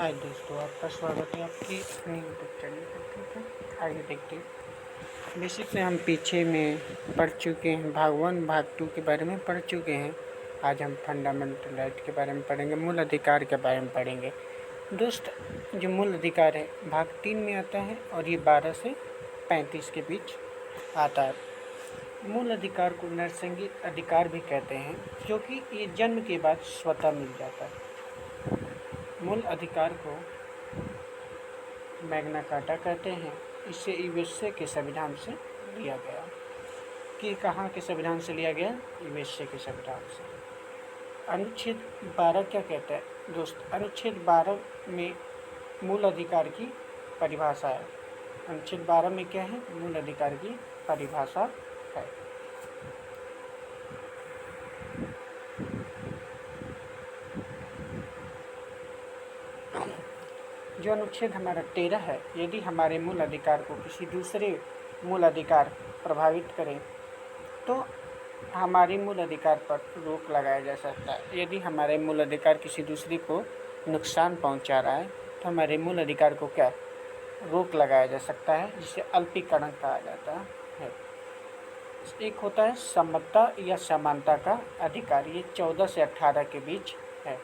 हाय दोस्तों, आपका स्वागत है आपकी अपनी यूट्यूब चैनल पर। ठीक है, आगे देखते हैं। बेसिक से हम पीछे में पढ़ चुके हैं, भाग 1 भाग 2 के बारे में पढ़ चुके हैं। आज हम फंडामेंटल राइट के बारे में पढ़ेंगे, मूल अधिकार के बारे में पढ़ेंगे। दोस्त, जो मूल अधिकार है भाग 3 में आता है और ये 12 से 35 के बीच आता है। मूल अधिकार को नैसर्गिक अधिकार भी कहते हैं, जो कि ये जन्म के बाद स्वतः मिल जाता है। मूल अधिकार को मैग्ना कार्टा कहते हैं। इसे यूएसए के संविधान से लिया गया। कि कहाँ के संविधान से लिया गया? यूएसए के संविधान से। अनुच्छेद 12 क्या कहता है दोस्त? अनुच्छेद 12 में मूल अधिकार की परिभाषा है। अनुच्छेद 12 में क्या है? मूल अधिकार की परिभाषा है। जो अनुच्छेद हमारा 13 है, यदि हमारे मूल अधिकार को किसी दूसरे मूल अधिकार प्रभावित करे तो हमारे मूल अधिकार पर रोक लगाया जा सकता है। यदि हमारे मूल अधिकार किसी दूसरे को नुकसान पहुंचा रहा है तो हमारे मूल अधिकार को क्या रोक लगाया जा सकता है, जिसे अल्पीकरण कहा जाता है। एक होता है समता या समानता का अधिकार, ये 14 से 18 के बीच है।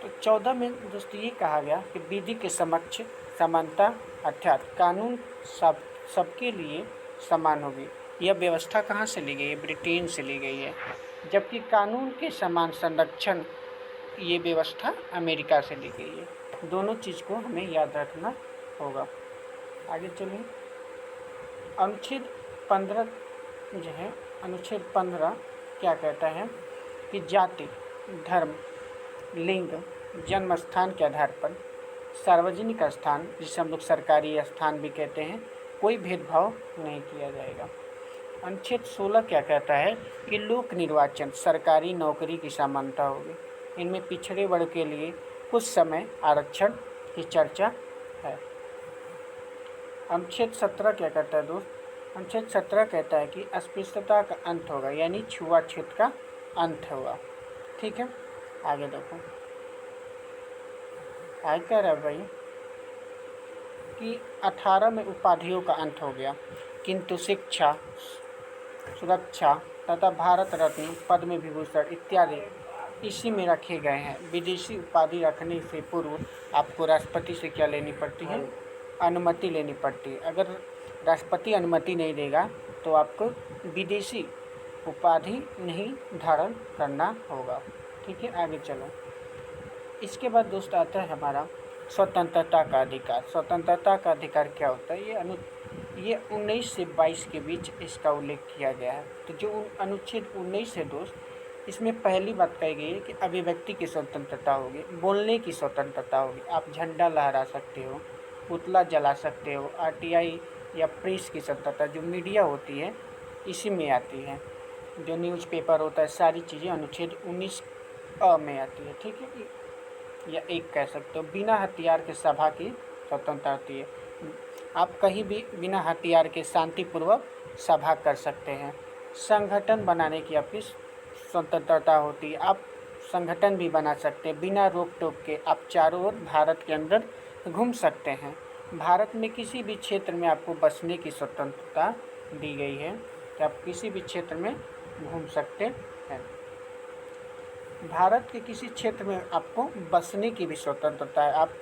तो 14 में दोस्तों ये कहा गया कि विधि के समक्ष समानता अर्थात कानून सबके लिए समान होगी। यह व्यवस्था कहाँ से ली गई है? ब्रिटेन से ली गई है। जबकि कानून के समान संरक्षण ये व्यवस्था अमेरिका से ली गई है। दोनों चीज़ को हमें याद रखना होगा। आगे चलिए। अनुच्छेद 15 जो है, अनुच्छेद 15 क्या कहता है कि जाति, धर्म, लिंग, जन्म स्थान के आधार पर सार्वजनिक स्थान, जिसे हम लोग सरकारी स्थान भी कहते हैं, कोई भेदभाव नहीं किया जाएगा। अनुच्छेद 16 क्या कहता है कि लोक निर्वाचन, सरकारी नौकरी की समानता होगी। इनमें पिछड़े वर्ग के लिए कुछ समय आरक्षण की चर्चा है। अनुच्छेद 17 क्या कहता है दोस्त? अनुच्छेद 17 कहता है कि अस्पृश्यता का अंत होगा, यानी छुआछूत का अंत होगा। ठीक है, आगे देखो। आगे कह रहा है भाई कि 18 में उपाधियों का अंत हो गया, किंतु शिक्षा, सुरक्षा तथा भारत रत्न, पद्म विभूषण इत्यादि इसी में रखे गए हैं। विदेशी उपाधि रखने से पूर्व आपको राष्ट्रपति से क्या लेनी पड़ती है? अनुमति लेनी पड़ती है। अगर राष्ट्रपति अनुमति नहीं देगा तो आपको विदेशी उपाधि नहीं धारण करना होगा। ठीक है, आगे चलो। इसके बाद दोस्त आता है हमारा स्वतंत्रता का अधिकार। स्वतंत्रता का अधिकार क्या होता है? ये 19 से 22 के बीच इसका उल्लेख किया गया है। तो जो अनुच्छेद 19 है दोस्त, इसमें पहली बात कही गई है कि अभिव्यक्ति की स्वतंत्रता होगी, बोलने की स्वतंत्रता होगी। आप झंडा लहरा सकते हो, पुतला जला सकते हो। आरटीआई या प्रेस की स्वतंत्रता, जो मीडिया होती है, इसी में आती है। जो न्यूज़पेपर होता है, सारी चीज़ें अनुच्छेद 19 अ में आती है। ठीक है, या एक कह सकते हो। बिना हथियार के सभा की स्वतंत्रता होती है। आप कहीं भी बिना हथियार के शांतिपूर्वक सभा कर सकते हैं। संगठन बनाने की आपकी स्वतंत्रता होती है। आप संगठन भी बना सकते हैं बिना रोक टोक के। आप चारों ओर भारत के अंदर घूम सकते हैं। भारत में किसी भी क्षेत्र में आपको बसने की स्वतंत्रता दी गई है कि आप किसी भी क्षेत्र में घूम सकते हैं। भारत के किसी क्षेत्र में आपको बसने की भी स्वतंत्रता है। आप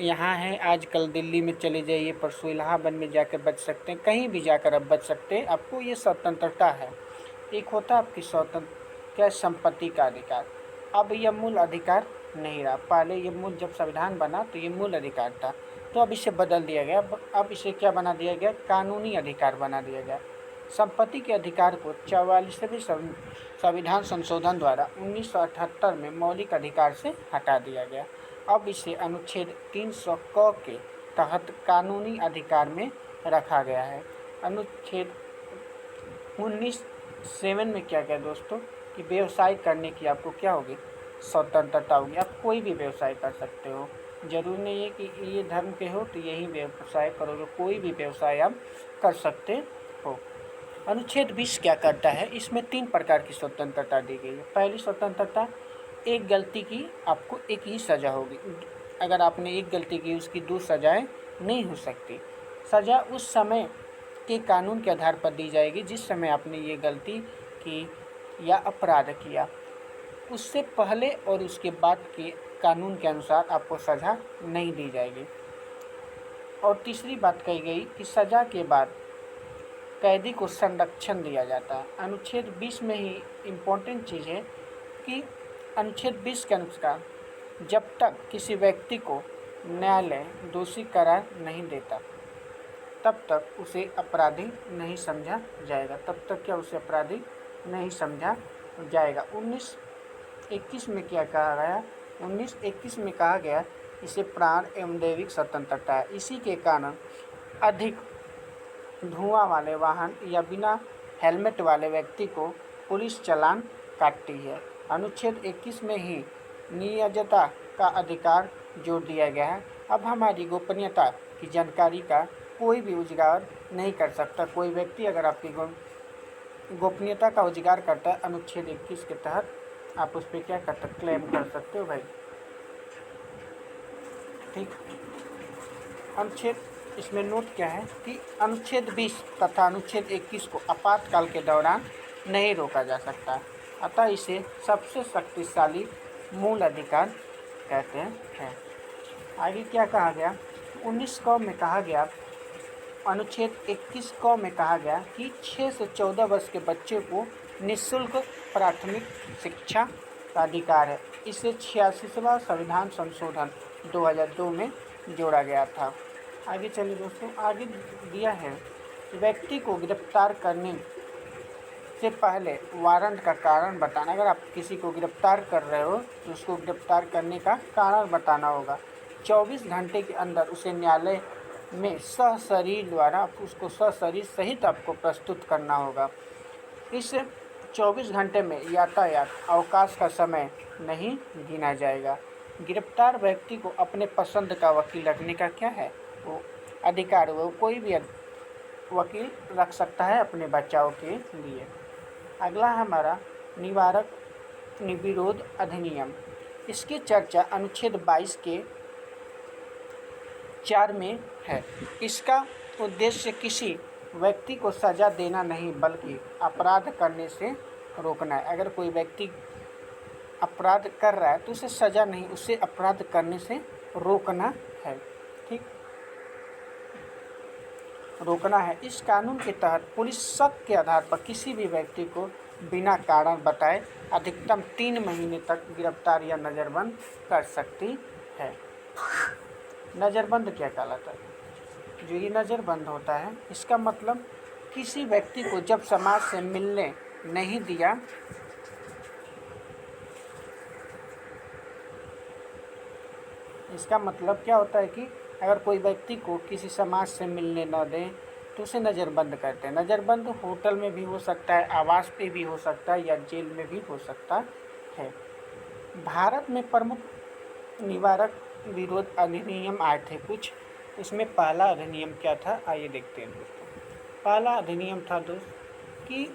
यहाँ हैं, आजकल दिल्ली में चले जाइए, परसों इलाहाबाद में जाकर बच सकते हैं, कहीं भी जाकर आप बच सकते हैं। आपको ये स्वतंत्रता है। एक होता है आपकी क्या, संपत्ति का अधिकार। अब यह मूल अधिकार नहीं रहा। पहले ये मूल, जब संविधान बना तो ये मूल अधिकार था, तो अब इसे बदल दिया गया। अब इसे क्या बना दिया गया? कानूनी अधिकार बना दिया गया। संपत्ति के अधिकार को 44वें संविधान संशोधन द्वारा 1978 में मौलिक अधिकार से हटा दिया गया। अब इसे अनुच्छेद 300 क के तहत कानूनी अधिकार में रखा गया है। अनुच्छेद 19(7) में क्या क्या दोस्तों कि व्यवसाय करने की आपको क्या होगी? स्वतंत्रता होगी। आप कोई भी व्यवसाय कर सकते हो। जरूरी नहीं है कि ये धर्म के हो तो यही व्यवसाय करोगे, कोई भी व्यवसाय आप कर सकते हो। अनुच्छेद 20 क्या करता है? इसमें 3 प्रकार की स्वतंत्रता दी गई है। पहली स्वतंत्रता एक गलती की आपको एक ही सज़ा होगी। अगर आपने एक गलती की उसकी 2 सज़ाएँ नहीं हो सकती। सज़ा उस समय के कानून के आधार पर दी जाएगी जिस समय आपने ये गलती की या अपराध किया। उससे पहले और उसके बाद के कानून के अनुसार आपको सज़ा नहीं दी जाएगी। और तीसरी बात कही गई कि सज़ा के बाद कैदी को संरक्षण दिया जाता है। अनुच्छेद 20 में ही इम्पोर्टेंट चीज़ है कि अनुच्छेद 20 के अनुसार जब तक किसी व्यक्ति को न्यायालय दोषी करार नहीं देता तब तक उसे अपराधी नहीं समझा जाएगा। तब तक क्या उसे अपराधी नहीं समझा जाएगा। 1921 में क्या कहा गया? 1921 में कहा गया इसे प्राण एवं दैविक स्वतंत्रता है। इसी के कारण अधिक धुआं वाले वाहन या बिना हेलमेट वाले व्यक्ति को पुलिस चालान काटती है। अनुच्छेद 21 में ही निजता का अधिकार जोड़ दिया गया है। अब हमारी गोपनीयता की जानकारी का कोई भी उजागर नहीं कर सकता। कोई व्यक्ति अगर आपकी गोपनीयता का उजागर करता है अनुच्छेद 21 के तहत, आप उस पर क्या कर सकते, क्लेम कर सकते हो भाई। ठीक, अनुच्छेद इसमें नोट क्या है कि अनुच्छेद 20 तथा अनुच्छेद 21 को आपातकाल के दौरान नहीं रोका जा सकता, अतः इसे सबसे शक्तिशाली मूल अधिकार कहते हैं। आगे क्या कहा गया? 19 क में कहा गया, अनुच्छेद 21 क में कहा गया कि 6 से 14 वर्ष के बच्चे को निःशुल्क प्राथमिक शिक्षा का अधिकार है। इसे 86वां संविधान संशोधन 2002 में जोड़ा गया था। आगे चलिए दोस्तों, आगे दिया है व्यक्ति को गिरफ्तार करने से पहले वारंट का कारण बताना। अगर आप किसी को गिरफ्तार कर रहे हो तो उसको गिरफ्तार करने का कारण बताना होगा। 24 घंटे के अंदर उसे न्यायालय में सशरीर द्वारा उसको सशरीर सहित आपको प्रस्तुत करना होगा। इस 24 घंटे में यातायात अवकाश का समय नहीं गिना जाएगा। गिरफ्तार व्यक्ति को अपने पसंद का वकील रखने का क्या है वो अधिकार, वो कोई भी वकील रख सकता है अपने बचाव के लिए। अगला हमारा निवारक विरोध अधिनियम। इसकी चर्चा अनुच्छेद 22 के 4 में है। इसका उद्देश्य किसी व्यक्ति को सज़ा देना नहीं बल्कि अपराध करने से रोकना है। अगर कोई व्यक्ति अपराध कर रहा है तो उसे सज़ा नहीं, उसे अपराध करने से रोकना है। ठीक, रोकना है। इस कानून के तहत पुलिस शक के आधार पर किसी भी व्यक्ति को बिना कारण बताए अधिकतम 3 महीने तक गिरफ्तार या नज़रबंद कर सकती है। नज़रबंद क्या कहलाता है? जो ये नज़रबंद होता है इसका मतलब किसी व्यक्ति को जब समाज से मिलने नहीं दिया, इसका मतलब क्या होता है कि अगर कोई व्यक्ति को किसी समाज से मिलने न दें तो उसे नज़रबंद करते हैं। नज़रबंद होटल में भी हो सकता है, आवास पे भी हो सकता है या जेल में भी हो सकता है। भारत में प्रमुख निवारक विरोध अधिनियम आए थे कुछ। इसमें पहला अधिनियम क्या था, आइए देखते हैं दोस्तों। पहला अधिनियम था दोस्त कि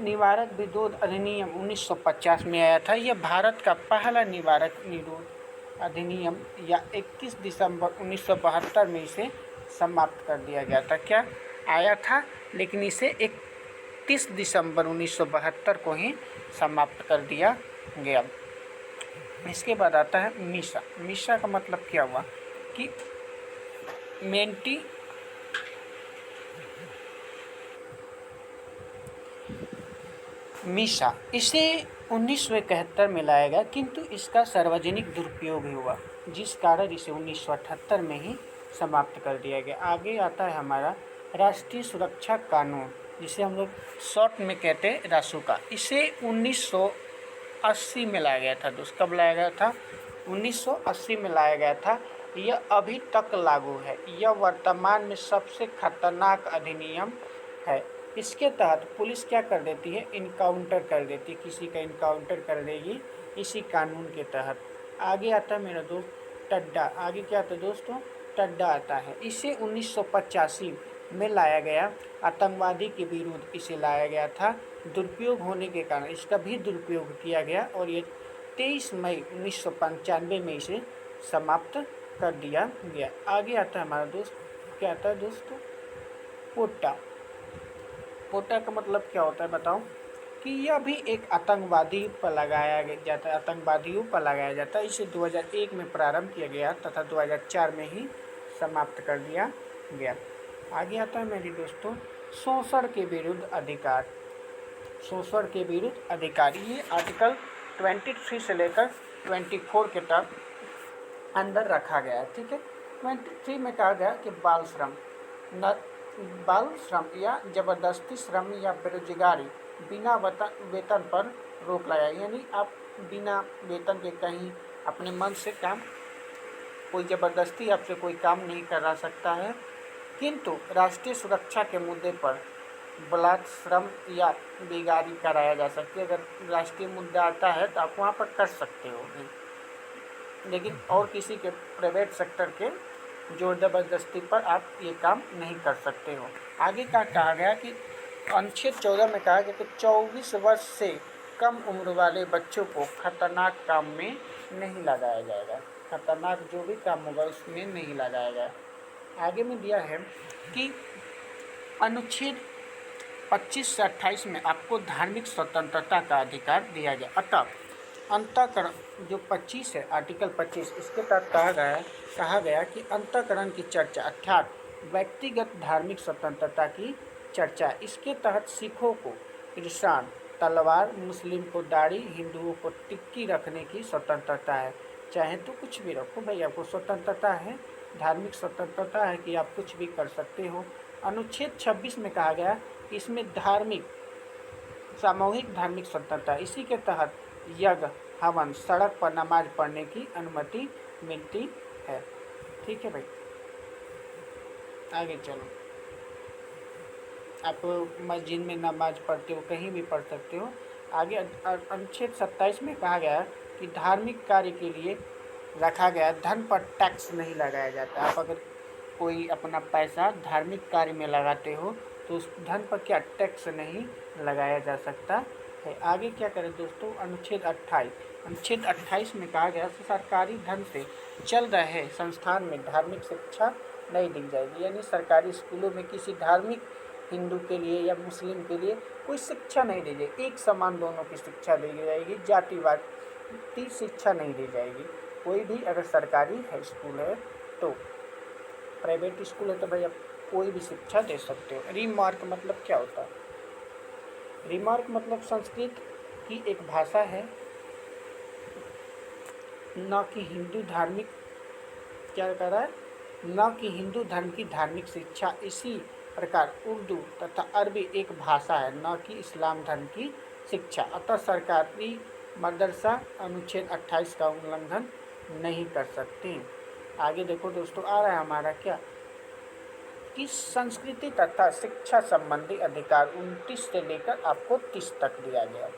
निवारक विरोध अधिनियम 1950 में आया था। यह भारत का पहला निवारक विरोध अधिनियम या 21 दिसंबर 1972 में इसे समाप्त कर दिया गया था। क्या आया था, लेकिन इसे 31 दिसंबर 1972 को ही समाप्त कर दिया गया। इसके बाद आता है मीसा। मीसा का मतलब क्या हुआ कि मेंटी मीसा, इसे 1971 में लाया गया किंतु इसका सार्वजनिक दुरुपयोग ही हुआ जिस कारण इसे 1978 में ही समाप्त कर दिया गया। आगे आता है हमारा राष्ट्रीय सुरक्षा कानून, जिसे हम लोग शॉर्ट में कहते हैं रासुका। इसे 1980 में लाया गया था दोस्त। कब लाया गया था? 1980 में लाया गया था। यह अभी तक लागू है। यह वर्तमान में सबसे खतरनाक अधिनियम है। इसके तहत पुलिस क्या कर देती है? इनकाउंटर कर देती है, किसी का इनकाउंटर कर देगी इसी कानून के तहत। आगे आता है मेरा दोस्त टड्डा। आगे क्या आता है दोस्तों? टड्डा आता है। इसे 1985 में लाया गया। आतंकवादी के विरुद्ध इसे लाया गया था। दुरुपयोग होने के कारण इसका भी दुरुपयोग किया गया और ये 23 मई 1995 में इसे समाप्त कर दिया गया। आगे आता है हमारा दोस्त, क्या आता है दोस्तों, पोटा। पोटा का मतलब क्या होता है बताओ, कि यह भी एक आतंकवादी पर लगाया जाता है, आतंकवादियों पर लगाया जाता है। इसे 2001 में प्रारंभ किया गया तथा 2004 में ही समाप्त कर दिया गया। आगे आता है मेरे दोस्तों, शोषण के विरुद्ध अधिकार। शोषण के विरुद्ध अधिकार, ये आर्टिकल 23 से लेकर 24 के तक अंदर रखा गया है। ठीक है, 23 में कहा गया कि बाल श्रम, बाल श्रम या जबरदस्ती श्रम या बेरोजगारी बिना वेतन पर रोक लगाया, यानी आप बिना वेतन के कहीं अपने मन से काम, कोई ज़बरदस्ती आपसे कोई काम नहीं करा सकता है। किंतु राष्ट्रीय सुरक्षा के मुद्दे पर बलात् श्रम या बेगारी कराया जा सकती है। अगर राष्ट्रीय मुद्दा आता है तो आप वहाँ पर कर सकते हो, लेकिन और किसी के प्राइवेट सेक्टर के जोर ज़बरदस्ती पर आप ये काम नहीं कर सकते हो। आगे का कहा गया कि अनुच्छेद 14 में कहा गया कि 24 वर्ष से कम उम्र वाले बच्चों को खतरनाक काम में नहीं लगाया जाएगा। खतरनाक जो भी काम होगा उसमें नहीं लगाया जाएगा। आगे में दिया है कि अनुच्छेद 25 से 28 में आपको धार्मिक स्वतंत्रता का अधिकार दिया गया। अतः अंतःकरण जो 25 है, आर्टिकल 25, इसके तहत कहा गया कि अंतःकरण की चर्चा अर्थात व्यक्तिगत धार्मिक स्वतंत्रता की चर्चा। इसके तहत सिखों को निशान, तलवार, मुस्लिम को दाढ़ी, हिंदुओं को टिक्की रखने की स्वतंत्रता है। चाहे तो कुछ भी रखो भाई, आपको स्वतंत्रता है, धार्मिक स्वतंत्रता है कि आप कुछ भी कर सकते हो। अनुच्छेद 26 में कहा गया कि इसमें सामूहिक धार्मिक स्वतंत्रता, इसी के तहत यज्ञ, हवन, सड़क पर नमाज पढ़ने की अनुमति मिलती है। ठीक है भाई, आगे चलो। आप मस्जिद में नमाज पढ़ते हो, कहीं भी पढ़ सकते हो। आगे अनुच्छेद 27 में कहा गया कि धार्मिक कार्य के लिए रखा गया धन पर टैक्स नहीं लगाया जाता। आप अगर कोई अपना पैसा धार्मिक कार्य में लगाते हो तो उस धन पर क्या टैक्स नहीं लगाया जा सकता है। आगे क्या करें दोस्तों, अनुच्छेद 28 में कहा गया सरकारी धन से चल रहे संस्थान में धार्मिक शिक्षा नहीं दी जाएगी, यानी सरकारी स्कूलों में किसी धार्मिक, हिंदू के लिए या मुस्लिम के लिए कोई शिक्षा नहीं दी जाएगी। एक समान दोनों की शिक्षा दी जाएगी, जातिवाद की शिक्षा नहीं दी जाएगी। कोई भी अगर सरकारी है स्कूल है तो, प्राइवेट स्कूल है तो भाई आप कोई भी शिक्षा दे सकते हो। रिमार्क मतलब क्या होता है, रिमार्क मतलब संस्कृत की एक भाषा है, न कि हिंदू धार्मिक, क्या कह रहा है, न कि हिंदू धर्म की धार्मिक शिक्षा। इसी प्रकार उर्दू तथा अरबी एक भाषा है, न कि इस्लाम धर्म की शिक्षा। अतः सरकारी मदरसा अनुच्छेद 28 का उल्लंघन नहीं कर सकते। आगे देखो दोस्तों, आ रहा है हमारा क्या, कि संस्कृति तथा शिक्षा संबंधी अधिकार 29 से लेकर आपको 30 तक दिया गया।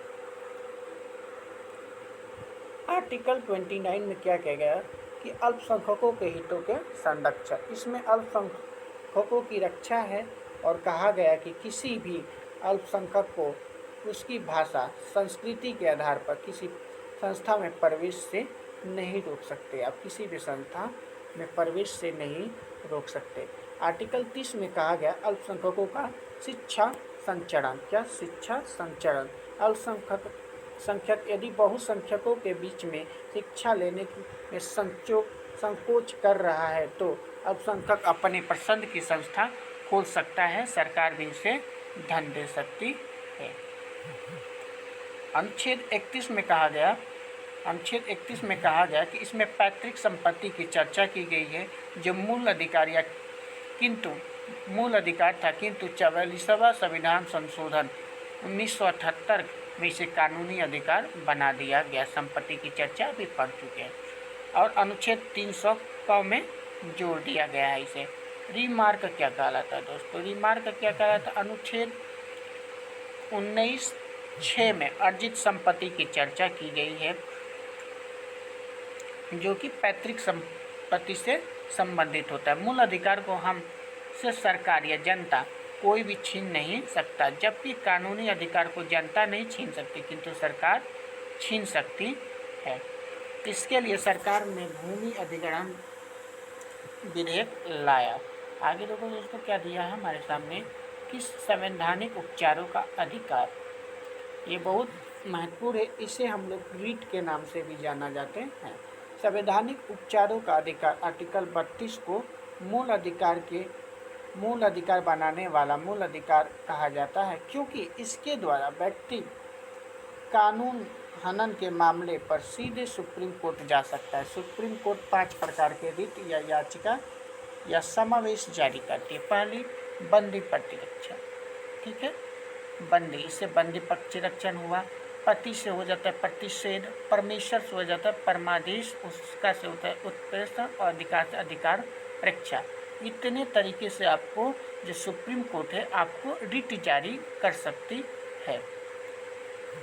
आर्टिकल 29 में क्या कहा गया कि अल्पसंख्यकों के हितों के संरक्षण, इसमें अल्पसंख्यकों की रक्षा है और कहा गया कि किसी भी अल्पसंख्यक को उसकी भाषा, संस्कृति के आधार पर किसी संस्था में प्रवेश से नहीं रोक सकते। आप किसी भी संस्था में प्रवेश से नहीं रोक सकते। आर्टिकल 30 में कहा गया अल्पसंख्यकों का शिक्षा संचरण, क्या शिक्षा संचरण, अल्पसंख्यक यदि बहुसंख्यकों के बीच में शिक्षा लेने में संकोच कर रहा है तो अल्पसंख्यक अपने पसंद की संस्था खोल सकता है, सरकार भी उसे धन दे सकती है। अनुच्छेद 31 में कहा गया कि इसमें पैतृक संपत्ति की चर्चा की गई है, जो मूल अधिकार था, किंतु 44वां संविधान संशोधन 1978 में इसे कानूनी अधिकार बना दिया गया। संपत्ति की चर्चा भी पढ़ चुके हैं। और अनुच्छेद 300 में जोड़ दिया गया है इसे। रिमार्क क्या कहलाता है दोस्तों, रिमार्क क्या कहलाता है, अनुच्छेद 19(6) में अर्जित संपत्ति की चर्चा की गई है, जो कि पैतृक संपत्ति से संबंधित होता है। मूल अधिकार को हम से सरकार या जनता कोई भी छीन नहीं सकता, जबकि कानूनी अधिकार को जनता नहीं छीन सकती किंतु सरकार छीन सकती है। इसके लिए सरकार ने भूमि अधिग्रहण विधेयक लाया। आगे देखो दोस्तों क्या दिया है हमारे सामने कि संवैधानिक उपचारों का अधिकार, ये बहुत महत्वपूर्ण है, इसे हम लोग रीट के नाम से भी जाना जाते हैं। संवैधानिक उपचारों का अधिकार आर्टिकल 32 को मूल अधिकार बनाने वाला मूल अधिकार कहा जाता है, क्योंकि इसके द्वारा व्यक्ति कानून हनन के मामले पर सीधे सुप्रीम कोर्ट जा सकता है। सुप्रीम कोर्ट 5 प्रकार के रिट या याचिका या समावेश जारी करती है। पहली, बंदी प्रतिरक्षण, ठीक है, बंदी, इससे बंदी प्रतिरक्षण हुआ। पति से हो जाता है प्रतिषेध, परमेश्वर से हो जाता है परमादेश, उसका से होता है उत्प्रेषण और अधिकार से अधिकार रक्षा। इतने तरीके से आपको जो सुप्रीम कोर्ट है आपको रिट जारी कर सकती है।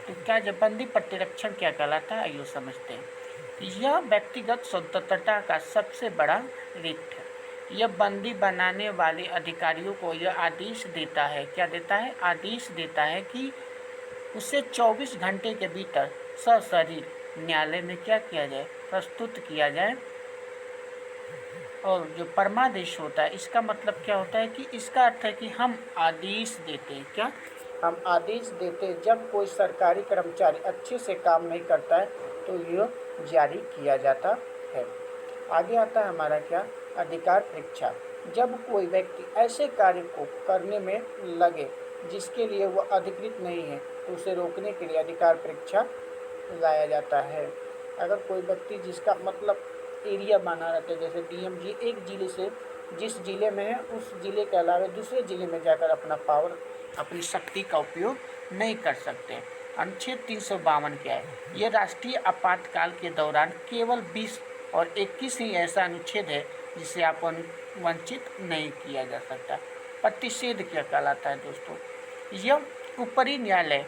तो क्या जब बंदी प्रतिरक्षण क्या कहलाता है, आइए समझते हैं। यह व्यक्तिगत स्वतंत्रता का सबसे बड़ा रिट है। यह बंदी बनाने वाले अधिकारियों को यह आदेश देता है, क्या देता है, आदेश देता है कि उसे 24 घंटे के भीतर सशरीर न्यायालय में क्या किया जाए, प्रस्तुत किया जाए। और जो परमादेश होता है इसका मतलब क्या होता है कि इसका अर्थ है कि हम आदेश देते हैं, क्या हम आदेश देते हैं। जब कोई सरकारी कर्मचारी अच्छे से काम नहीं करता है तो यह जारी किया जाता है। आगे आता है हमारा क्या, अधिकार परीक्षा। जब कोई व्यक्ति ऐसे कार्य को करने में लगे जिसके लिए वह अधिकृत नहीं है तो उसे रोकने के लिए अधिकार परीक्षा लाया जाता है। अगर कोई व्यक्ति जिसका मतलब एरिया बना रहता है, जैसे डीएमजी एक जिले से जिस जिले में है उस जिले के अलावा दूसरे जिले में जाकर अपना पावर, अपनी शक्ति का उपयोग नहीं कर सकते। अनुच्छेद 352 क्या है, ये राष्ट्रीय आपातकाल के दौरान केवल 20 और 21 ही ऐसा अनुच्छेद है जिसे आप वंचित नहीं किया जा सकता। प्रतिषेध क्या कहलाता है दोस्तों, यह ऊपरी न्यायालय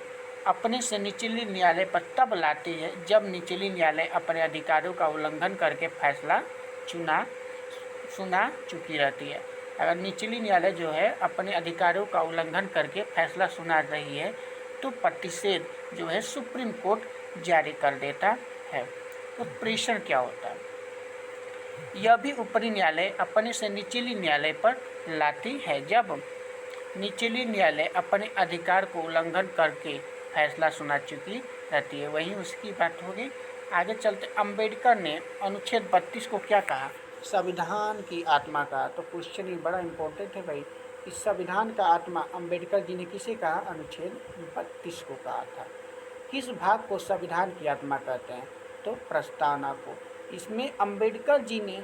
अपने से निचली न्यायालय पर तब लाती है जब निचली न्यायालय अपने अधिकारों का उल्लंघन करके फैसला सुना चुकी रहती है। अगर निचली न्यायालय जो है अपने अधिकारों का उल्लंघन करके फैसला सुना रही है तो प्रतिषेध जो है सुप्रीम कोर्ट जारी कर देता है। उत्प्रेषण क्या होता है, यह भी ऊपरी न्यायालय अपने से निचली न्यायालय पर लाती है जब निचली न्यायालय अपने अधिकार को उल्लंघन करके फैसला सुना चुकी रहती है। वहीं उसकी बात होगी। आगे चलते, अंबेडकर ने अनुच्छेद 32 को क्या कहा, संविधान की आत्मा कहा। तो क्वेश्चन ये बड़ा इंपॉर्टेंट है भाई, इस संविधान का आत्मा अंबेडकर जी ने किसे कहा, अनुच्छेद 32 को कहा था। किस भाग को संविधान की आत्मा कहते हैं, तो प्रस्तावना को। इसमें अंबेडकर जी ने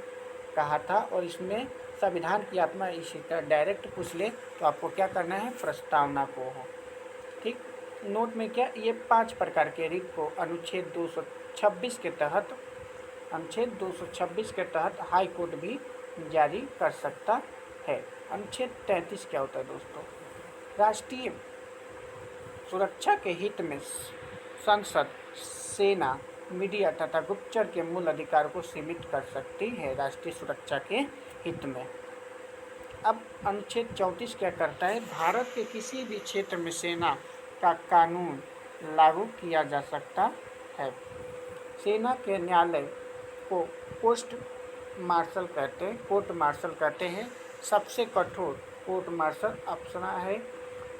कहा था और इसमें संविधान की आत्मा इसी तरह डायरेक्ट पूछ ले तो आपको क्या करना है, प्रस्तावना को हो। ठीक, नोट में क्या, ये 5 प्रकार के रिट को अनुच्छेद 226 के तहत हाई कोर्ट भी जारी कर सकता है। अनुच्छेद 33 क्या होता है दोस्तों, राष्ट्रीय सुरक्षा के हित में संसद, सेना, मीडिया तथा गुप्तचर के मूल अधिकार को सीमित कर सकती है राष्ट्रीय सुरक्षा के हित में। अब अनुच्छेद 34 क्या करता है, भारत के किसी भी क्षेत्र में सेना का कानून लागू किया जा सकता है। सेना के न्यायालय को कोर्ट मार्शल कहते हैं। सबसे कठोर कोर्ट मार्शल अपना है।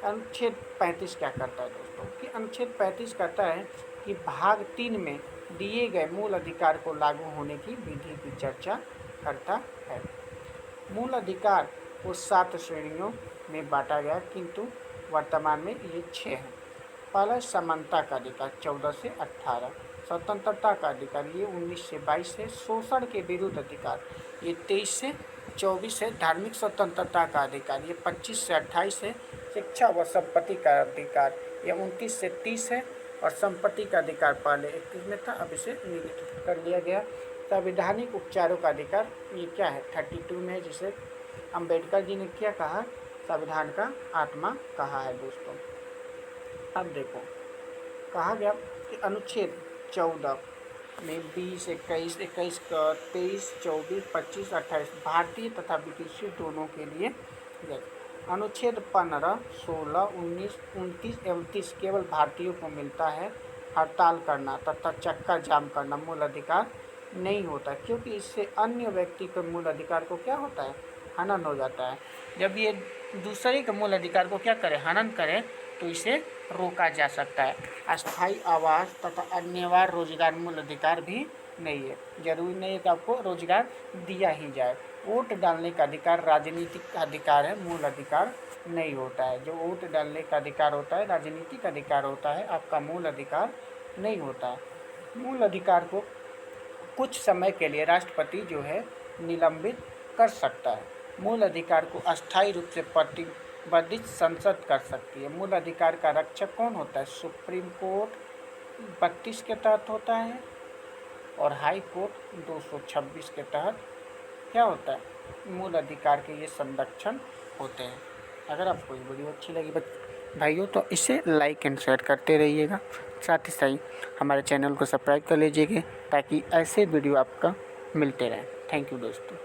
अनुच्छेद 35 क्या करता है दोस्तों, कि अनुच्छेद 35 कहता है कि भाग 3 में दिए गए मूल अधिकार को लागू होने की विधि की चर्चा करता है। मूल अधिकार को 7 श्रेणियों में बांटा गया किंतु वर्तमान में ये 6 हैं। पहला समानता का अधिकार 14 से 18, स्वतंत्रता का अधिकार ये 19 से 22 है, शोषण के विरुद्ध अधिकार ये 23 से 24 है, धार्मिक स्वतंत्रता का अधिकार ये 25 से 28 है, शिक्षा व संपत्ति का अधिकार ये 29 से 30 है और संपत्ति का अधिकार पहले 31 में था, अब इसे निगेटिव कर लिया गया। संवैधानिक उपचारों का अधिकार ये क्या है, 32 में है, जिसे अंबेडकर जी ने क्या कहा, संविधान का आत्मा कहा है दोस्तों। अब देखो कहा गया कि अनुच्छेद 14 में 20, 21, 23, 24, 25, 28 भारतीय तथा विदेशी दोनों के लिए। अनुच्छेद 15, 16, 19, 29 एवं 30 केवल भारतीयों को मिलता है। हड़ताल करना तथा चक्का जाम करना मूल अधिकार नहीं होता, क्योंकि इससे अन्य व्यक्ति के मूल अधिकार को क्या होता है, हनन हो जाता है। जब ये दूसरे के मूल अधिकार को क्या करे, हनन करे, तो इसे रोका जा सकता है। अस्थायी आवास तथा अन्यवार रोजगार मूल अधिकार भी नहीं है। जरूरी नहीं है कि आपको रोजगार दिया ही जाए। वोट डालने का अधिकार राजनीतिक अधिकार है, मूल अधिकार नहीं होता है। जो वोट डालने का अधिकार होता है राजनीतिक अधिकार होता है, आपका मूल अधिकार नहीं होता है। मूल अधिकार को कुछ समय के लिए राष्ट्रपति जो है निलंबित कर सकता है। मूल अधिकार को अस्थायी रूप से प्रतिबंधित संसद कर सकती है। मूल अधिकार का रक्षक कौन होता है, सुप्रीम कोर्ट 32 के तहत होता है और हाई कोर्ट 226 के तहत क्या होता है, मूल अधिकार के ये संरक्षण होते हैं। अगर आपको ये वीडियो अच्छी लगी भाइयों तो इसे लाइक एंड शेयर करते रहिएगा। साथ ही साथ हमारे चैनल को सब्सक्राइब कर लीजिएगा ताकि ऐसे वीडियो आपका मिलते रहें। थैंक यू दोस्तों।